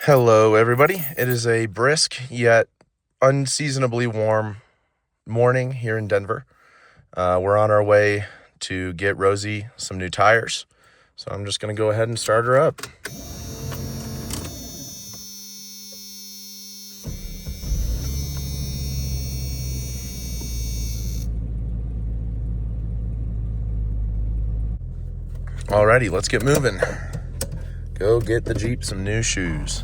Hello, everybody. It is a brisk yet unseasonably warm morning here in Denver. We're on our way to get Rosie some new tires. So I'm just going to go ahead and start her up. Alrighty, let's get moving. Go get the Jeep some new shoes.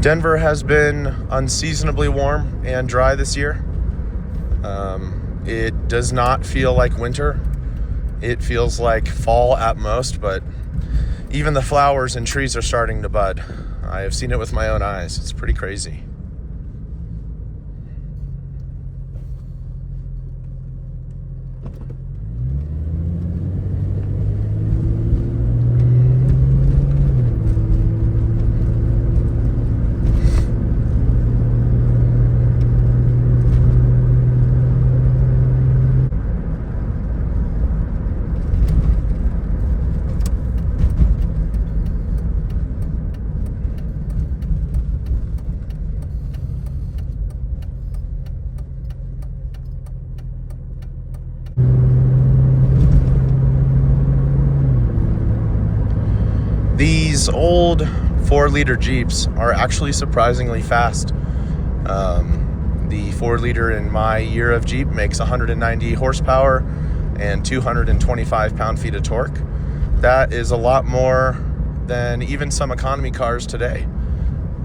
Denver has been unseasonably warm and dry this year. It does not feel like winter. It feels like fall at most, but even the flowers and trees are starting to bud. I have seen it with my own eyes. It's pretty crazy. These old 4-liter Jeeps are actually surprisingly fast. The 4-liter in my year of Jeep makes 190 horsepower and 225 pound-feet of torque. That is a lot more than even some economy cars today.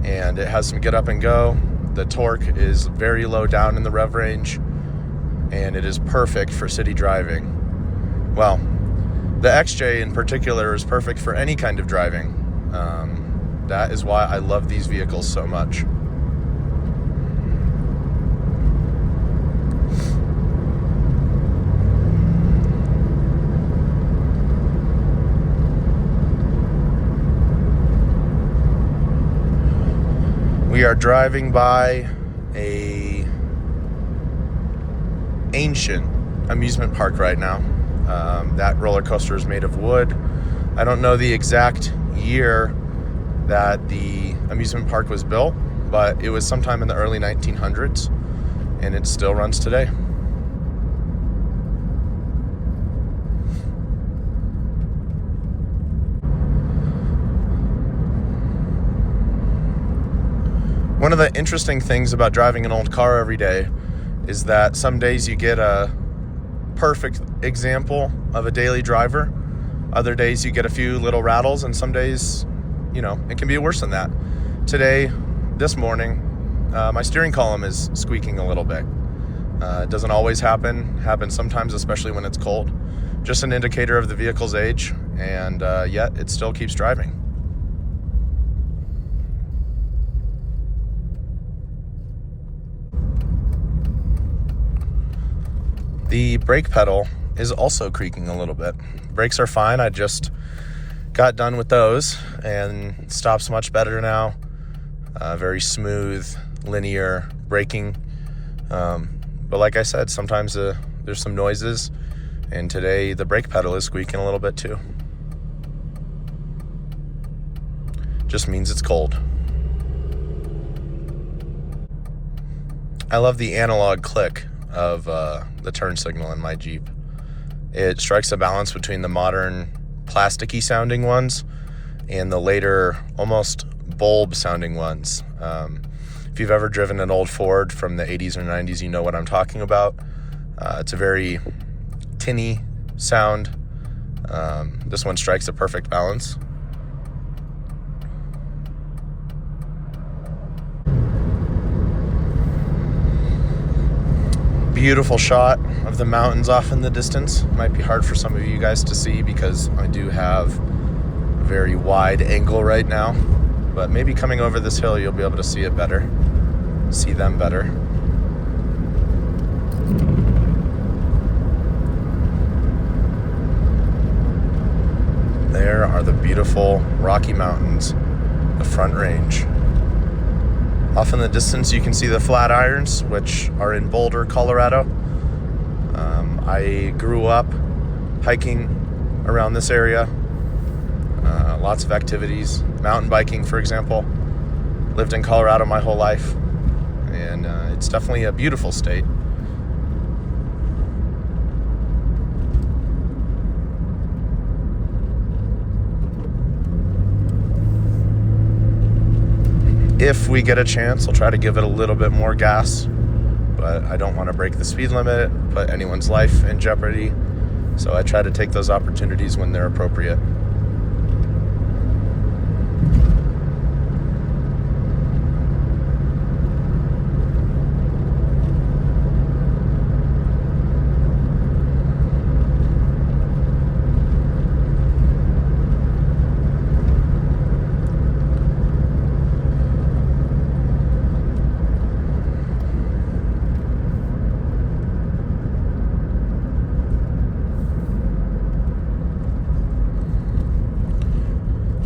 And it has some get up and go. The torque is very low down in the rev range, and it is perfect for city driving. Well, the XJ in particular is perfect for any kind of driving. That is why I love these vehicles so much. We are driving by a ancient amusement park right now. That roller coaster is made of wood. I don't know the exact year that the amusement park was built, but it was sometime in the early 1900s, and it still runs today. One of the interesting things about driving an old car every day is that some days you get a perfect example of a daily driver. Other days you get a few little rattles, and some days, it can be worse than that. Today, this morning, my steering column is squeaking a little bit. It doesn't always happens sometimes, especially when it's cold. Just an indicator of the vehicle's age, and yet it still keeps driving. The brake pedal is also creaking a little bit. Brakes are fine. I just got done with those, and stops much better now. Very smooth, linear braking. But like I said, sometimes there's some noises, and today the brake pedal is squeaking a little bit too. Just means it's cold. I love the analog click of the turn signal in my Jeep. It strikes a balance between the modern plasticky sounding ones and the later almost bulb sounding ones. If you've ever driven an old Ford from the 80s or 90s, you know what I'm talking about. It's a very tinny sound. This one strikes a perfect balance. Beautiful shot of the mountains off in the distance. Might be hard for some of you guys to see because I do have a very wide angle right now, but maybe coming over this hill you'll be able to see it better, see them better. There are the beautiful Rocky Mountains, the Front Range. Off in the distance, you can see the Flatirons, which are in Boulder, Colorado. I grew up hiking around this area. Lots of activities, mountain biking, for example. Lived in Colorado my whole life, and it's definitely a beautiful state. If we get a chance, I'll try to give it a little bit more gas, but I don't want to break the speed limit, put anyone's life in jeopardy, so I try to take those opportunities when they're appropriate.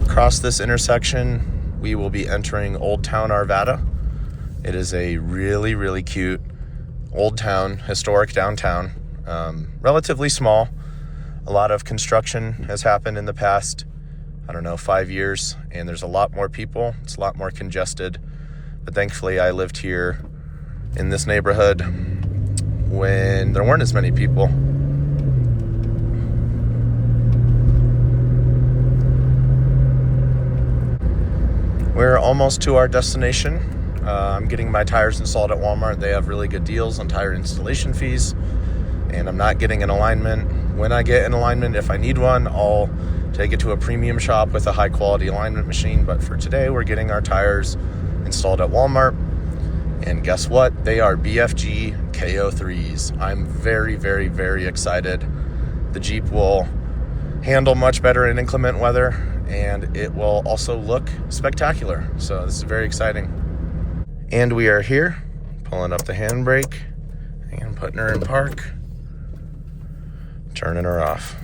Across this intersection, we will be entering Old Town Arvada. It is a really, really cute old town, historic downtown, relatively small. A lot of construction has happened in the past, 5 years, and there's a lot more people. It's a lot more congested, but thankfully I lived here in this neighborhood when there weren't as many people. We're almost to our destination. I'm getting my tires installed at Walmart. They have really good deals on tire installation fees, and I'm not getting an alignment. When I get an alignment, if I need one, I'll take it to a premium shop with a high quality alignment machine. But for today, we're getting our tires installed at Walmart. And guess what? They are BFG KO3s. I'm very, very, very excited. The Jeep will handle much better in inclement weather, and it will also look spectacular. So this is very exciting. And we are here, pulling up the handbrake and putting her in park, turning her off.